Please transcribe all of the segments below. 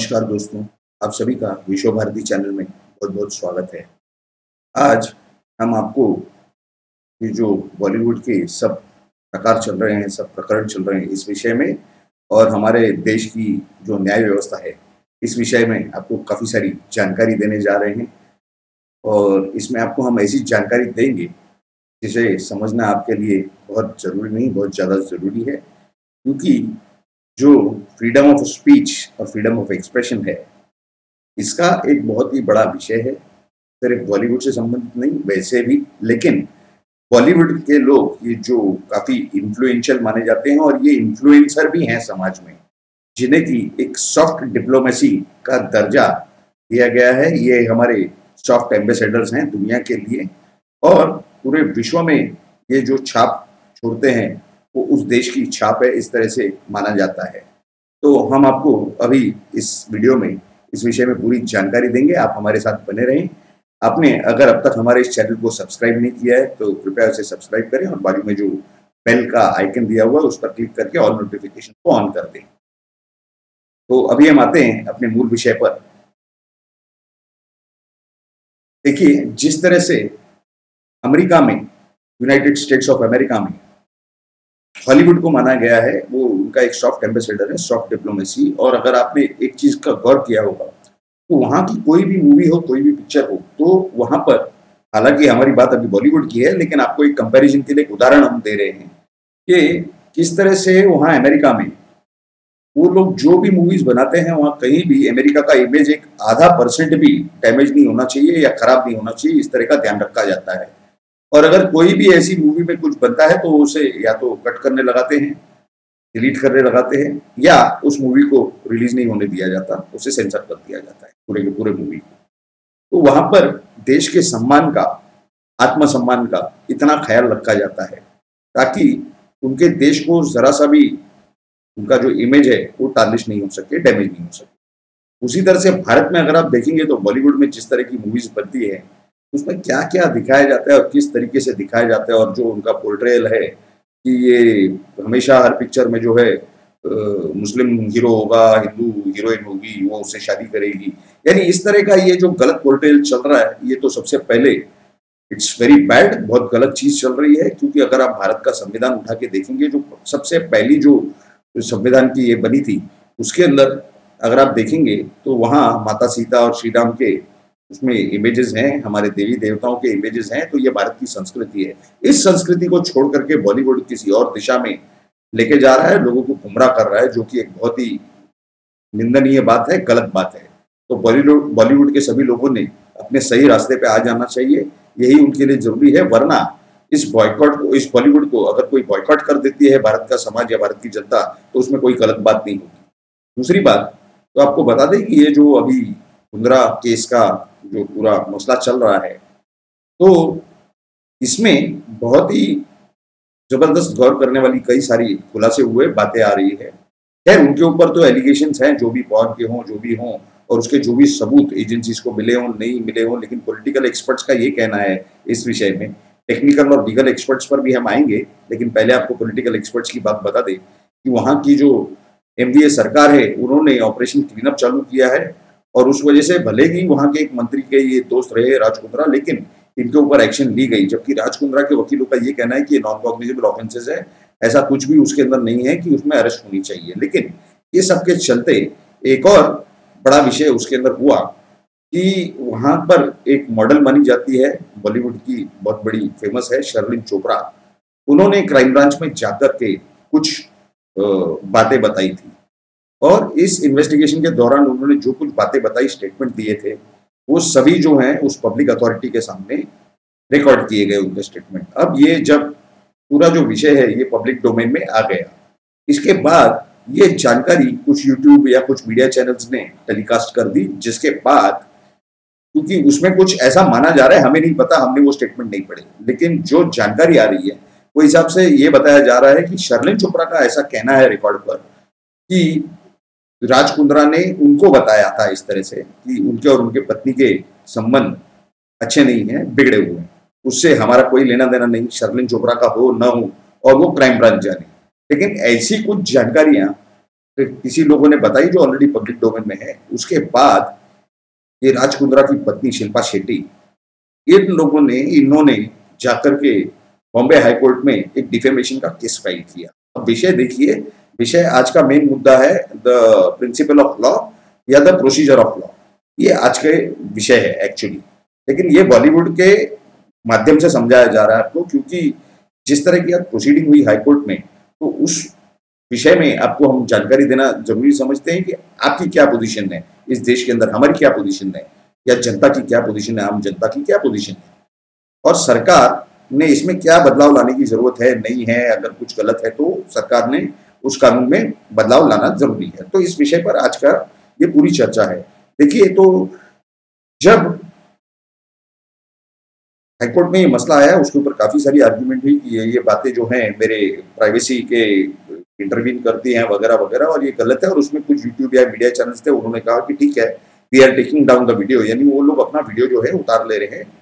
नमस्कार दोस्तों, आप सभी का विश्व भारती चैनल में बहुत बहुत स्वागत है। आज हम आपको ये जो बॉलीवुड के सब प्रकार चल रहे हैं, सब प्रकरण चल रहे हैं इस विषय में और हमारे देश की जो न्याय व्यवस्था है, इस विषय में आपको काफ़ी सारी जानकारी देने जा रहे हैं और इसमें आपको हम ऐसी जानकारी देंगे जिसे समझना आपके लिए बहुत ज़रूरी नहीं, बहुत ज़्यादा ज़रूरी है, क्योंकि जो फ्रीडम ऑफ स्पीच और फ्रीडम ऑफ एक्सप्रेशन है, इसका एक बहुत ही बड़ा विषय है। सिर्फ बॉलीवुड से संबंधित नहीं, वैसे भी, लेकिन बॉलीवुड के लोग ये जो काफ़ी इन्फ्लुएंशियल माने जाते हैं और ये इन्फ्लुएंसर भी हैं समाज में, जिन्हें की एक सॉफ्ट डिप्लोमेसी का दर्जा दिया गया है। ये हमारे सॉफ्ट एम्बेसडर्स हैं दुनिया के लिए और पूरे विश्व में ये जो छाप छोड़ते हैं वो उस देश की छाप है, इस तरह से माना जाता है। तो हम आपको अभी इस वीडियो में इस विषय में पूरी जानकारी देंगे, आप हमारे साथ बने रहें। आपने अगर अब तक हमारे इस चैनल को सब्सक्राइब नहीं किया है तो कृपया उसे सब्सक्राइब करें और बाजू में जो बेल का आइकन दिया हुआ है उस पर क्लिक करके ऑल नोटिफिकेशन को ऑन कर दें। तो अभी हम आते हैं अपने मूल विषय पर। देखिए, जिस तरह से अमेरिका में, यूनाइटेड स्टेट्स ऑफ अमेरिका में हॉलीवुड को माना गया है, वो उनका एक सॉफ्ट एम्बेसडर है, सॉफ्ट डिप्लोमेसी। और अगर आपने एक चीज का गौर किया होगा तो वहां की कोई भी मूवी हो, कोई भी पिक्चर हो, तो वहां पर, हालांकि हमारी बात अभी बॉलीवुड की है, लेकिन आपको एक कंपैरिजन के लिए एक उदाहरण हम दे रहे हैं कि किस तरह से वहां अमेरिका में वो लोग जो भी मूवीज बनाते हैं, वहां कहीं भी अमेरिका का इमेज एक % भी डैमेज नहीं होना चाहिए या खराब नहीं होना चाहिए, इस तरह का ध्यान रखा जाता है। और अगर कोई भी ऐसी मूवी में कुछ बनता है तो उसे या तो कट करने लगाते हैं, डिलीट करने लगाते हैं, या उस मूवी को रिलीज नहीं होने दिया जाता, उसे सेंसर कर दिया जाता है पूरे के पूरे मूवी को। तो वहां पर देश के सम्मान का, आत्मसम्मान का इतना ख्याल रखा जाता है ताकि उनके देश को जरा सा भी उनका जो इमेज है वो टार्निश नहीं हो सके, डैमेज नहीं हो सके। उसी तरह से भारत में अगर आप देखेंगे तो बॉलीवुड में जिस तरह की मूवीज बनती है उसमें क्या क्या दिखाया जाता है और किस तरीके से दिखाया जाता है, और जो उनका पोर्ट्रेयल है कि ये हमेशा हर पिक्चर में जो है मुस्लिम हीरो होगा, हिंदू हीरोइन होगी, वो उससे शादी करेगी, यानी इस तरह का ये जो गलत पोर्ट्रेयल चल रहा है, ये तो सबसे पहले इट्स वेरी बैड, बहुत गलत चीज चल रही है। क्योंकि अगर आप भारत का संविधान उठा के देखेंगे, जो सबसे पहली जो संविधान की ये बनी थी, उसके अंदर अगर आप देखेंगे तो वहाँ माता सीता और श्री राम के उसमें इमेजेस हैं, हमारे देवी देवताओं के इमेजेस हैं। तो ये भारत की संस्कृति है। इस संस्कृति को छोड़ करके बॉलीवुड किसी और दिशा में लेके जा रहा है, लोगों को गुमराह कर रहा है, जो कि एक बहुत ही निंदनीय बात है, गलत बात है। तो बॉलीवुड के सभी लोगों ने अपने सही रास्ते पे आ जाना चाहिए, यही उनके लिए जरूरी है। वरना इस बॉयकॉट को, इस बॉलीवुड को अगर कोई बॉयकॉट कर देती है भारत का समाज या भारत की जनता, तो उसमें कोई गलत बात नहीं होगी। दूसरी बात तो आपको बता दें कि ये जो अभी कुंद्रा केस का जो पूरा मसला चल रहा है, तो इसमें बहुत ही जबरदस्त गौर करने वाली कई सारी खुलासे हुए, बातें आ रही है। खैर, उनके ऊपर तो एलिगेशंस हैं, जो भी पॉन के हों, जो भी हों, और उसके जो भी सबूत एजेंसीज को मिले हों, नहीं मिले हों, लेकिन पॉलिटिकल एक्सपर्ट्स का ये कहना है इस विषय में। टेक्निकल और लीगल एक्सपर्ट्स पर भी हम आएंगे, लेकिन पहले आपको पॉलिटिकल एक्सपर्ट्स की बात बता दें कि वहाँ की जो एनडीए सरकार है, उन्होंने ऑपरेशन क्लीनअप चालू किया है और उस वजह से भले ही वहाँ के एक मंत्री के ये दोस्त रहे राज कुंद्रा, लेकिन इनके ऊपर एक्शन ली गई। जबकि राज कुंद्रा के वकीलों का ये कहना है कि ये नॉन कॉग्निजेबल ऑफेंसेस है, ऐसा कुछ भी उसके अंदर नहीं है कि उसमें अरेस्ट होनी चाहिए। लेकिन ये सबके चलते एक और बड़ा विषय उसके अंदर हुआ कि वहां पर एक मॉडल मानी जाती है, बॉलीवुड की बहुत बड़ी फेमस है, शर्लिन चोपड़ा। उन्होंने क्राइम ब्रांच में जाकर के कुछ बातें बताई थी और इस इन्वेस्टिगेशन के दौरान उन्होंने जो कुछ बातें बताई, स्टेटमेंट दिए थे, वो सभी जो हैं उस पब्लिक अथॉरिटी के सामने रिकॉर्ड किए गए उनके स्टेटमेंट। अब ये जब पूरा जो विषय है ये पब्लिक डोमेन में आ गया, इसके बाद ये जानकारी कुछ यूट्यूब या कुछ मीडिया चैनल्स ने टेलीकास्ट कर दी, जिसके बाद, क्योंकि उसमें कुछ ऐसा माना जा रहा है, हमें नहीं पता, हमने वो स्टेटमेंट नहीं पढ़े, लेकिन जो जानकारी आ रही है वो हिसाब से ये बताया जा रहा है कि शर्लिन चोपड़ा का ऐसा कहना है रिकॉर्ड पर कि राज कुंद्रा ने उनको बताया था इस तरह से कि उनके और उनके पत्नी के संबंध अच्छे नहीं हैं, बिगड़े हुए हैं, उससे हमारा कोई लेना देना नहीं, शर्लिन चोपड़ा का हो न हो और वो क्राइम ब्रांच जाने। लेकिन ऐसी कुछ जानकारियां फिर किसी लोगों ने बताई जो ऑलरेडी पब्लिक डोमेन में है। उसके बाद ये राज कुंद्रा की पत्नी शिल्पा शेट्टी, इन्होंने जाकर के बॉम्बे हाई कोर्ट में एक डिफेमेशन का केस फाइल किया। अब विषय देखिए, विषय आज का मेन मुद्दा है द प्रिंसिपल ऑफ लॉ या द प्रोसीजर ऑफ लॉ, ये आज के विषय है एक्चुअली। लेकिन ये बॉलीवुड के माध्यम से समझाया जा रहा है आपको, क्योंकि जिस तरह की आज प्रोसीडिंग हुई हाई कोर्ट में, तो उस विषय में आपको हम जानकारी देना जरूरी समझते हैं कि आपकी क्या पोजीशन है इस देश के अंदर, हमारी क्या पोजीशन है, या जनता की क्या पोजीशन है, आम जनता की क्या पोजीशन है, और सरकार ने इसमें क्या बदलाव लाने की जरूरत है, नहीं है। अगर कुछ गलत है तो सरकार ने उस कानून में बदलाव लाना जरूरी है। तो इस विषय पर आज का ये पूरी चर्चा है। देखिए, तो जब हाईकोर्ट में ये मसला आया, उसके ऊपर काफी सारी आर्ग्यूमेंट हुई कि ये बातें जो हैं मेरे प्राइवेसी के इंटरवीन करती हैं वगैरह वगैरह, और ये गलत है। और उसमें कुछ यूट्यूब या मीडिया चैनल्स थे, उन्होंने कहा कि ठीक है, we are taking down the video, यानी वो लोग अपना वीडियो जो है उतार ले रहे हैं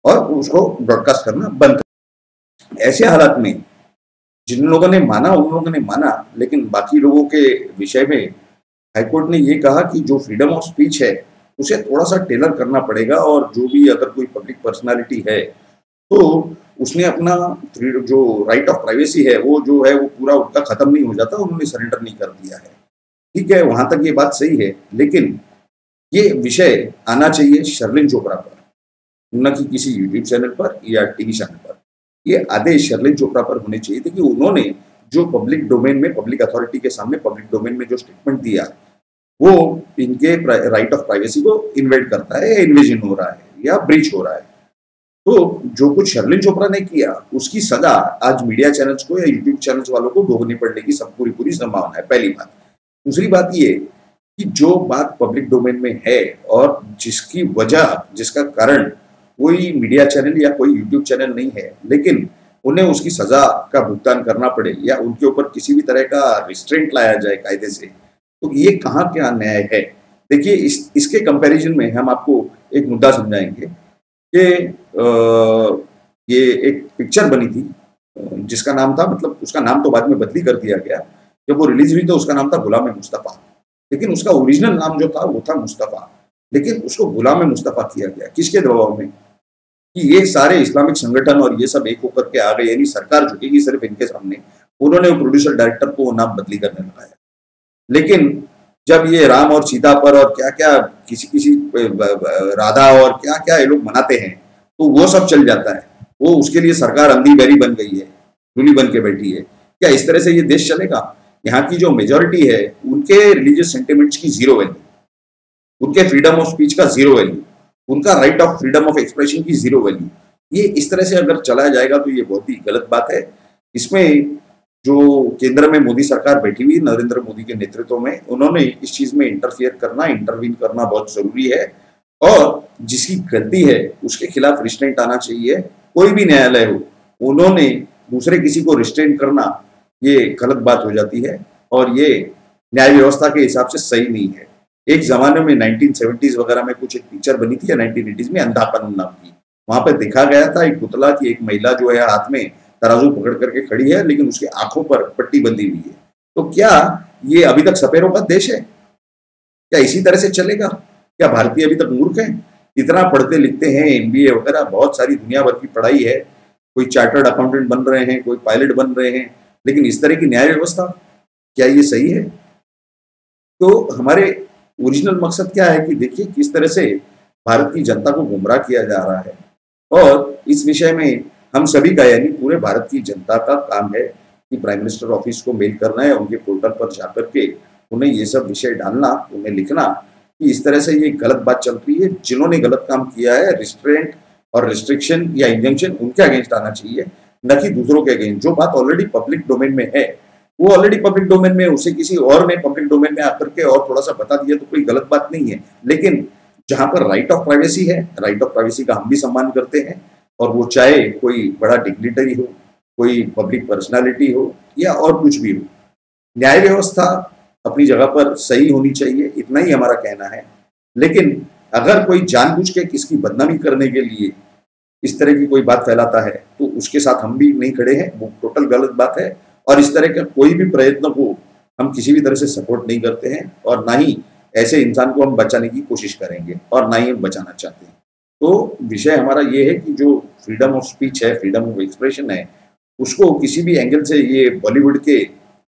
और उसको ब्रॉडकास्ट करना बंद कर। ऐसे हालात में जिन लोगों ने माना उन लोगों ने माना, लेकिन बाकी लोगों के विषय में हाईकोर्ट ने ये कहा कि जो फ्रीडम ऑफ स्पीच है उसे थोड़ा सा टेलर करना पड़ेगा, और जो भी अगर कोई पब्लिक पर्सनालिटी है तो उसने अपना जो राइट ऑफ प्राइवेसी है वो जो है वो पूरा उनका खत्म नहीं हो जाता, उन्होंने सरेंडर नहीं कर दिया है। ठीक है, वहां तक ये बात सही है, लेकिन ये विषय आना चाहिए शर्लिन चोपड़ा पर, न कि किसी यूट्यूब चैनल पर या टीवी चैनल पर। ये आदेश शर्लिन चोपड़ा पर होने चाहिए थे कि उन्होंने जो पब्लिक डोमेन में, पब्लिक अथॉरिटी के सामने पब्लिक डोमेन में जो स्टेटमेंट दिया वो इनके राइट ऑफ प्राइवेसी को इन्वेड करता है, या इन्वेजन हो रहा है, या ब्रीच हो रहा है। तो जो कुछ शर्लिन चोपड़ा ने किया उसकी सजा आज मीडिया चैनल्स को या यूट्यूब चैनल्स वालों को भोगनी पड़ने की सब पूरी संभावना है, पहली बात। दूसरी बात ये कि जो बात पब्लिक डोमेन में है और जिसकी वजह, जिसका कारण कोई मीडिया चैनल या कोई यूट्यूब चैनल नहीं है, लेकिन उन्हें उसकी सजा का भुगतान करना पड़े या उनके ऊपर किसी भी तरह का रिस्ट्रेंट लाया जाए कायदे से, तो ये कहाँ क्या न्याय है। देखिए, इसके कंपैरिजन में हम आपको एक मुद्दा समझाएंगे कि ये एक पिक्चर बनी थी जिसका नाम था, मतलब उसका नाम तो बाद में बदली कर दिया गया, जब वो रिलीज हुई तो उसका नाम था गुलाम मुस्तफा, लेकिन उसका ओरिजिनल नाम जो था वो था मुस्तफा, लेकिन उसको गुलाम मुस्तफा किया गया। किसके दबाव में? कि ये सारे इस्लामिक संगठन और ये सब एक होकर के आ गए, यानी सरकार झुकेगी सिर्फ इनके सामने, उन्होंने प्रोड्यूसर डायरेक्टर को नाम बदली करने लगाया। लेकिन जब ये राम और सीता पर और क्या क्या किसी राधा और क्या क्या ये लोग मनाते हैं, तो वो सब चल जाता है। वो उसके लिए सरकार अंधी बैरी बन गई है, दूली बन के बैठी है। क्या इस तरह से ये देश चलेगा? यहाँ की जो मेजोरिटी है उनके रिलीजियस सेंटिमेंट्स की जीरो वैल्यू, उनके फ्रीडम ऑफ स्पीच का जीरो वैल्यू, उनका right of freedom of expression की जीरो वैल्यू। ये इस तरह से अगर चलाया जाएगा तो ये बहुत ही गलत बात है। इसमें जो केंद्र में मोदी सरकार बैठी हुई, नरेंद्र मोदी के नेतृत्व में, उन्होंने इस चीज में इंटरफियर करना, इंटरवीन करना बहुत जरूरी है, और जिसकी गलती है उसके खिलाफ रिस्ट्रेंट आना चाहिए। कोई भी न्यायालय हो, उन्होंने दूसरे किसी को रिस्ट्रेंट करना ये गलत बात हो जाती है, और ये न्याय व्यवस्था के हिसाब से सही नहीं है। एक जमाने में 1970s वगैरह में कुछ एक पिक्चर बनी थी, या 1980s में, अंधा कानून नाम की। वहां पर देखा गया था एक पुतला की एक महिला जो है हाथ में तराजू पकड़ करके खड़ी है, लेकिन उसके आंखों पर पट्टी बंधी हुई है। तो क्या ये अभी तक सपेरों का देश है? क्या इसी तरह से चलेगा? क्या भारतीय अभी तक मूर्ख हैं? इतना पढ़ते लिखते हैं, MBA वगैरह बहुत सारी दुनिया भर की पढ़ाई है, कोई चार्टर्ड अकाउंटेंट बन रहे हैं, कोई पायलट बन रहे हैं, लेकिन इस तरह की न्याय व्यवस्था, क्या ये सही है? तो हमारे ओरिजिनल मकसद क्या है कि देखिए किस तरह से भारत की जनता को गुमराह किया जा रहा है, और इस विषय में हम सभी का, यानी पूरे भारत की जनता का काम है कि प्राइम मिनिस्टर ऑफिस को मेल करना है, उनके पोर्टल पर जाकर के उन्हें ये सब विषय डालना, उन्हें लिखना कि इस तरह से ये गलत बात चल रही है। जिन्होंने गलत काम किया है, रिस्ट्रेंट और रिस्ट्रिक्शन या इंजंक्शन उनके अगेंस्ट आना चाहिए, न कि दूसरों के अगेंस्ट। जो बात ऑलरेडी पब्लिक डोमेन में है वो ऑलरेडी पब्लिक डोमेन में, उसे किसी और ने पब्लिक डोमेन में आकर के और थोड़ा सा बता दिया तो कोई गलत बात नहीं है। लेकिन जहां पर राइट ऑफ प्राइवेसी है, राइट ऑफ प्राइवेसी का हम भी सम्मान करते हैं, और वो चाहे कोई बड़ा डिग्निटरी हो, कोई पब्लिक पर्सनालिटी हो, या और कुछ भी हो, न्याय व्यवस्था अपनी जगह पर सही होनी चाहिए, इतना ही हमारा कहना है। लेकिन अगर कोई जानबूझ के किसकी बदनामी करने के लिए इस तरह की कोई बात फैलाता है तो उसके साथ हम भी नहीं खड़े हैं, वो टोटल गलत बात है। और इस तरह का कोई भी प्रयत्न को हम किसी भी तरह से सपोर्ट नहीं करते हैं और ना ही ऐसे इंसान को हम बचाने की कोशिश करेंगे और ना ही हम बचाना चाहते हैं। तो विषय हमारा ये है कि जो फ्रीडम ऑफ स्पीच है, फ्रीडम ऑफ एक्सप्रेशन है, उसको किसी भी एंगल से ये बॉलीवुड के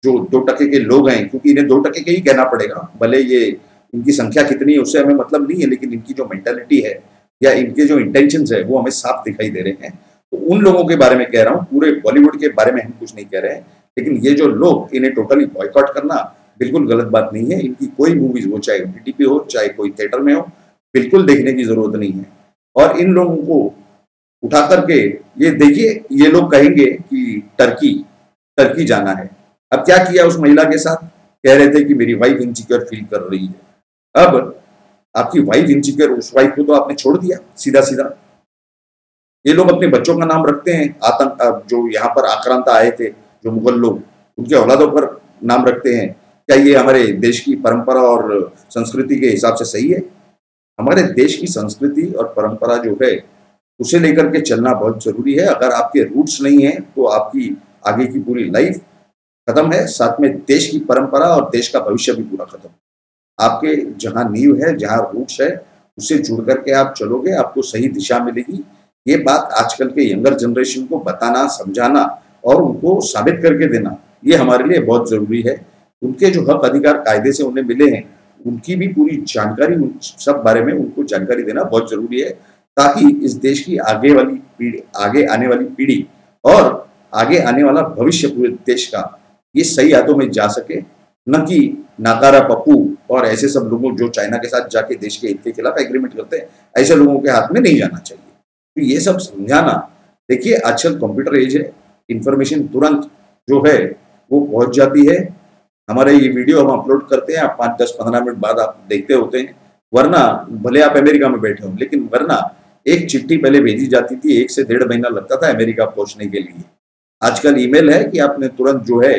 जो 2% के लोग हैं, क्योंकि इन्हें 2% के ही कहना पड़ेगा, भले ये इनकी संख्या कितनी है उससे हमें मतलब नहीं है, लेकिन इनकी जो मेंटालिटी है या इनके जो इंटेंशंस है वो हमें साफ दिखाई दे रहे हैं। तो उन लोगों के बारे में कह रहा हूँ, पूरे बॉलीवुड के बारे में हम कुछ नहीं कह रहे हैं, लेकिन ये जो लोग, इन्हें टोटली बॉयकॉट करना बिल्कुल गलत बात नहीं है। इनकी कोई मूवीज हो, चाहे OTT पे हो, चाहे कोई थिएटर में हो, बिल्कुल देखने की जरूरत नहीं है। और इन लोगों को उठा करके, ये देखिए, ये लोग कहेंगे कि टर्की टर्की जाना है। अब क्या किया उस महिला के साथ? कह रहे थे कि मेरी वाइफ इनसिक्योर फील कर रही है। अब आपकी वाइफ इनसिक्योर, उस वाइफ को तो आपने छोड़ दिया सीधा सीधा। ये लोग अपने बच्चों का नाम रखते हैं, आतंक जो यहाँ पर आक्रांता आए थे, जो मुगल लोग, उनके औलादों पर नाम रखते हैं। क्या ये हमारे देश की परंपरा और संस्कृति के हिसाब से सही है? हमारे देश की संस्कृति और परंपरा जो है उसे लेकर के चलना बहुत जरूरी है। अगर आपके रूट्स नहीं है तो आपकी आगे की पूरी लाइफ खत्म है, साथ में देश की परंपरा और देश का भविष्य भी पूरा खत्म। आपके जहाँ नींव है, जहाँ रूट्स है, उससे जुड़ करके आप चलोगे, आपको सही दिशा मिलेगी। ये बात आजकल के यंगर जनरेशन को बताना, समझाना और उनको साबित करके देना, ये हमारे लिए बहुत जरूरी है। उनके जो हक अधिकार कायदे से उन्हें मिले हैं, उनकी भी पूरी जानकारी, उन सब बारे में उनको जानकारी देना बहुत जरूरी है, ताकि इस देश की आगे वाली पीढ़ी, आगे आने वाली पीढ़ी और आगे आने वाला भविष्य पूरे देश का ये सही हाथों में जा सके, न कि नाकारा पप्पू और ऐसे सब लोगों जो चाइना के साथ जाके देश के हित के खिलाफ एग्रीमेंट करते हैं, ऐसे लोगों के हाथ में नहीं जाना चाहिए। तो ये सब समझाना, देखिए आजकल कंप्यूटर एज है, इंफॉर्मेशन तुरंत जो है वो पहुंच जाती है। हमारे ये वीडियो हम अपलोड करते हैं, आप 5, 10, 15 मिनट बाद आप देखते होते हैं। वरना भले आप अमेरिका में बैठे हो, लेकिन वरना एक चिट्ठी पहले भेजी जाती थी, 1 से 1.5 महीना लगता था अमेरिका पहुंचने के लिए। आजकल ईमेल है कि आपने तुरंत जो है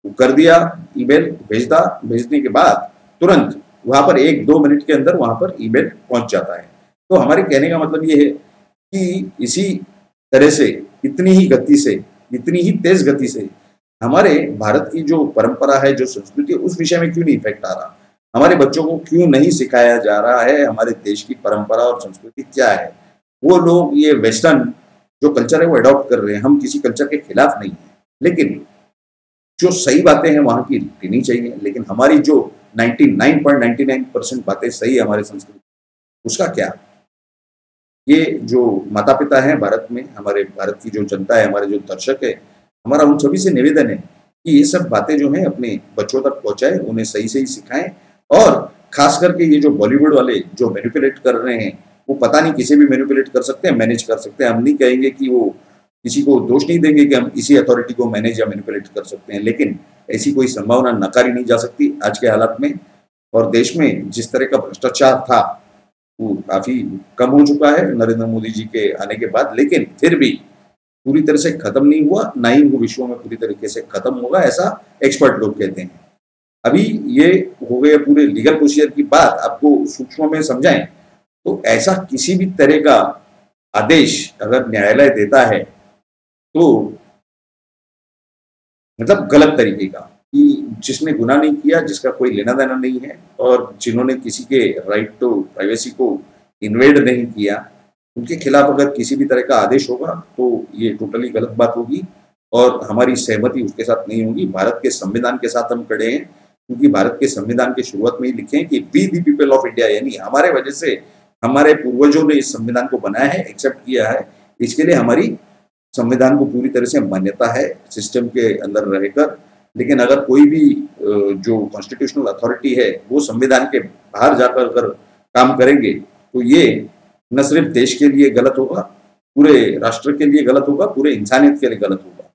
वो कर दिया, ईमेल भेजने के बाद तुरंत वहां पर 1-2 मिनट के अंदर वहां पर ईमेल पहुंच जाता है। तो हमारे कहने का मतलब ये है कि इसी तरह से, इतनी ही गति से, इतनी ही तेज गति से हमारे भारत की जो परंपरा है, जो संस्कृति है, उस विषय में क्यों नहीं इफेक्ट आ रहा? हमारे बच्चों को क्यों नहीं सिखाया जा रहा है हमारे देश की परंपरा और संस्कृति क्या है? वो लोग ये वेस्टर्न जो कल्चर है वो अडॉप्ट कर रहे हैं। हम किसी कल्चर के खिलाफ नहीं है, लेकिन जो सही बातें हैं वहां की लेनी चाहिए। लेकिन हमारी जो 99.99% बातें सही है हमारे संस्कृति, उसका क्या? ये जो माता पिता हैं भारत में, हमारे भारत की जो जनता है, हमारे जो दर्शक है, हमारा उन सभी से निवेदन है कि ये सब बातें जो हैं अपने बच्चों तक पहुंचाएं, उन्हें सही सही सिखाएं। और खास करके ये जो बॉलीवुड वाले जो मैनिपुलेट कर रहे हैं, वो पता नहीं किसे भी मैनिपुलेट कर सकते हैं, मैनेज कर सकते हैं। हम नहीं कहेंगे कि वो, किसी को दोष नहीं देंगे कि हम इसी अथॉरिटी को मैनेज या मैनिपुलेट कर सकते हैं, लेकिन ऐसी कोई संभावना नकारी नहीं जा सकती आज के हालात में। और देश में जिस तरह का भ्रष्टाचार था वो काफी कम हो चुका है नरेंद्र मोदी जी के आने के बाद, लेकिन फिर भी पूरी तरह से खत्म नहीं हुआ, ना ही वो विश्व में पूरी तरीके से खत्म होगा, ऐसा एक्सपर्ट लोग कहते हैं। अभी ये हो गए पूरे लीगल प्रोसीजर की बात, आपको सूक्ष्म में समझाएं तो ऐसा किसी भी तरह का आदेश अगर न्यायालय देता है तो मतलब गलत तरीके का, कि जिसने गुनाह नहीं किया, जिसका कोई लेना देना नहीं है और जिन्होंने किसी के राइट टू प्राइवेसी को इन्वेड नहीं किया, उनके खिलाफ अगर किसी भी तरह का आदेश होगा तो ये टोटली गलत बात होगी और हमारी सहमति उसके साथ नहीं होगी। भारत के संविधान के साथ हम खड़े हैं, क्योंकि भारत के संविधान के शुरुआत में ही लिखे हैं कि we the people of India, यानी हमारे वजह से हमारे पूर्वजों ने इस संविधान को बनाया है, एक्सेप्ट किया है। इसके लिए हमारी संविधान को पूरी तरह से मान्यता है सिस्टम के अंदर रहकर। लेकिन अगर कोई भी जो कॉन्स्टिट्यूशनल अथॉरिटी है वो संविधान के बाहर जाकर अगर काम करेंगे तो ये न सिर्फ देश के लिए गलत होगा, पूरे राष्ट्र के लिए गलत होगा, पूरे इंसानियत के लिए गलत होगा।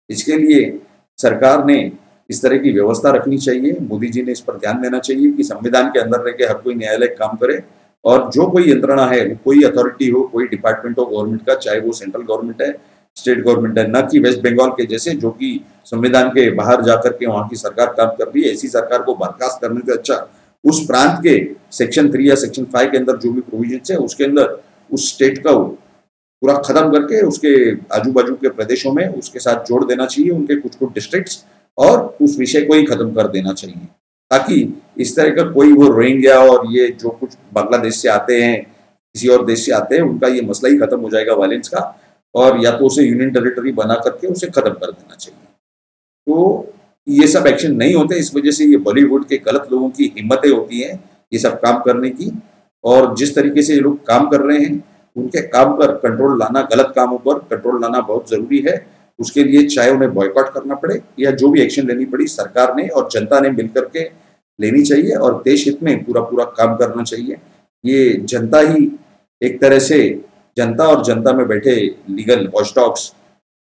इसके लिए सरकार ने इस तरह की व्यवस्था रखनी चाहिए, मोदी जी ने इस पर ध्यान देना चाहिए कि संविधान के अंदर रह के हर कोई न्यायालय काम करे और जो कोई यंत्रणा है, कोई अथॉरिटी हो, कोई डिपार्टमेंट हो गवर्नमेंट का, चाहे वो सेंट्रल गवर्नमेंट है, स्टेट गवर्नमेंट है, न कि वेस्ट बंगाल के जैसे जो कि संविधान के बाहर जाकर के वहां की सरकार काम कर रही है। ऐसी सरकार को बर्खास्त करने से अच्छा उस प्रांत के सेक्शन 3 या सेक्शन 5 के अंदर जो भी प्रोविजन है उसके अंदर उस स्टेट का पूरा खत्म करके उसके आजू बाजू के प्रदेशों में उसके साथ जोड़ देना चाहिए उनके कुछ डिस्ट्रिक्ट्स, और उस विषय को ही खत्म कर देना चाहिए, ताकि इस तरह का कोई वो रोहिंग्या और ये जो कुछ बांग्लादेश से आते हैं, किसी और देश से आते हैं, उनका ये मसला ही खत्म हो जाएगा वायलेंस का, और या तो उसे यूनियन टेरिटरी बना करके उसे खत्म कर देना चाहिए। तो ये सब एक्शन नहीं होते, इस वजह से ये बॉलीवुड के गलत लोगों की हिम्मतें होती हैं ये सब काम करने की, और जिस तरीके से ये लोग काम कर रहे हैं उनके काम पर कंट्रोल लाना, गलत कामों पर कंट्रोल लाना बहुत जरूरी है। उसके लिए चाहे उन्हें बॉयकॉट करना पड़े या जो भी एक्शन लेनी पड़ी, सरकार ने और जनता ने मिलकर के लेनी चाहिए, और देश हित में पूरा पूरा काम करना चाहिए। ये जनता ही एक तरह से, जनता और जनता में बैठे लीगल वॉचडॉग्स,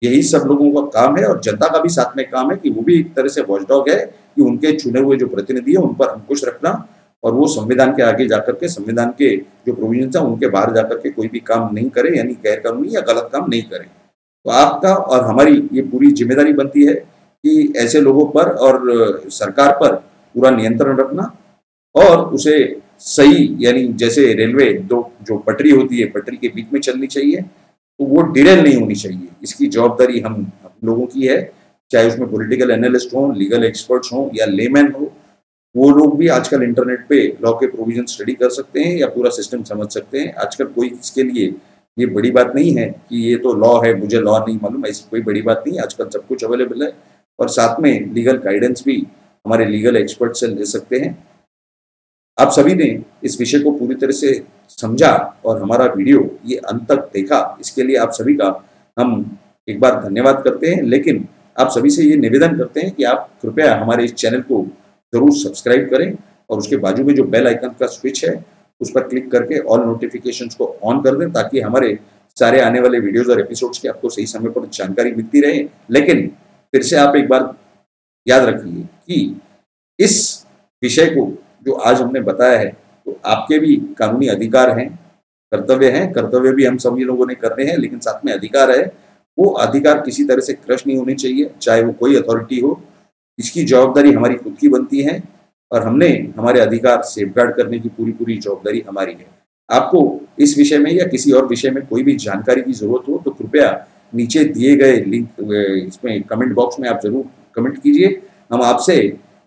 यही सब लोगों का काम है, और जनता का भी साथ में काम है कि वो भी एक तरह से वॉचडॉग है, कि उनके चुने हुए जो प्रतिनिधि है उन पर अंकुश रखना, और वो संविधान के आगे जाकर के, संविधान के जो प्रोविजन है उनके बाहर जाकर के कोई भी काम नहीं करे, यानी गैर कानूनी या गलत काम नहीं करे। तो आपका और हमारी ये पूरी जिम्मेदारी बनती है कि ऐसे लोगों पर और सरकार पर पूरा नियंत्रण रखना, और उसे सही, यानी जैसे रेलवे दो जो पटरी होती है, पटरी के बीच में चलनी चाहिए, तो वो डिरेल नहीं होनी चाहिए। इसकी जवाबदारी हम लोगों की है, चाहे उसमें पॉलिटिकल एनालिस्ट हों, लीगल एक्सपर्ट्स हों या लेमैन हो। वो लोग भी आजकल इंटरनेट पे लॉ के प्रोविजन स्टडी कर सकते हैं या पूरा सिस्टम समझ सकते हैं। आजकल कोई इसके लिए ये बड़ी बात नहीं है कि ये तो लॉ है, मुझे लॉ नहीं मालूम, ऐसी कोई बड़ी बात नहीं। आजकल सब कुछ अवेलेबल है, और साथ में लीगल गाइडेंस भी हमारे लीगल एक्सपर्ट से ले सकते हैं। आप सभी ने इस विषय को पूरी तरह से समझा और हमारा वीडियो ये अंत तक देखा, इसके लिए आप सभी का हम एक बार धन्यवाद करते हैं। लेकिन आप सभी से ये निवेदन करते हैं कि आप कृपया हमारे इस चैनल को जरूर सब्सक्राइब करें, और उसके बाजू में जो बेल आइकन का स्विच है उस पर क्लिक करके ऑल नोटिफिकेशंस को ऑन कर दें, ताकि हमारे सारे आने वाले वीडियोस और एपिसोड्स की आपको सही समय पर जानकारी मिलती रहे। लेकिन फिर से आप एक बार याद रखिए कि इस विषय को जो आज हमने बताया है, तो आपके भी कानूनी अधिकार हैं, कर्तव्य हैं। कर्तव्य भी हम सभी लोगों ने करने हैं, लेकिन साथ में अधिकार है। वो अधिकार किसी तरह से क्रश नहीं होने चाहिए, चाहे वो कोई अथॉरिटी हो। इसकी जवाबदारी हमारी खुद की बनती है, और हमने हमारे अधिकार सेफगार्ड करने की पूरी पूरी जवाबदारी हमारी है। आपको इस विषय में या किसी और विषय में कोई भी जानकारी की जरूरत हो तो कृपया नीचे दिए गए लिंक, इसमें कमेंट बॉक्स में आप जरूर कमेंट कीजिए। हम आपसे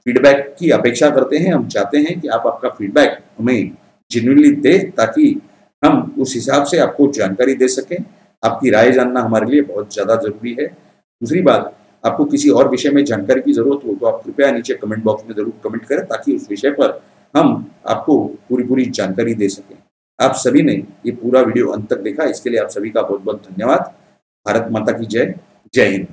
फीडबैक की अपेक्षा करते हैं। हम चाहते हैं कि आप आपका फीडबैक हमें जेन्युइनली दें, ताकि हम उस हिसाब से आपको जानकारी दे सकें। आपकी राय जानना हमारे लिए बहुत ज़्यादा जरूरी है। दूसरी बात, आपको किसी और विषय में जानकारी की जरूरत हो तो आप कृपया नीचे कमेंट बॉक्स में जरूर कमेंट करें, ताकि उस विषय पर हम आपको पूरी पूरी जानकारी दे सकें। आप सभी ने ये पूरा वीडियो अंत तक देखा, इसके लिए आप सभी का बहुत बहुत धन्यवाद। भारत माता की जय। जय हिंद।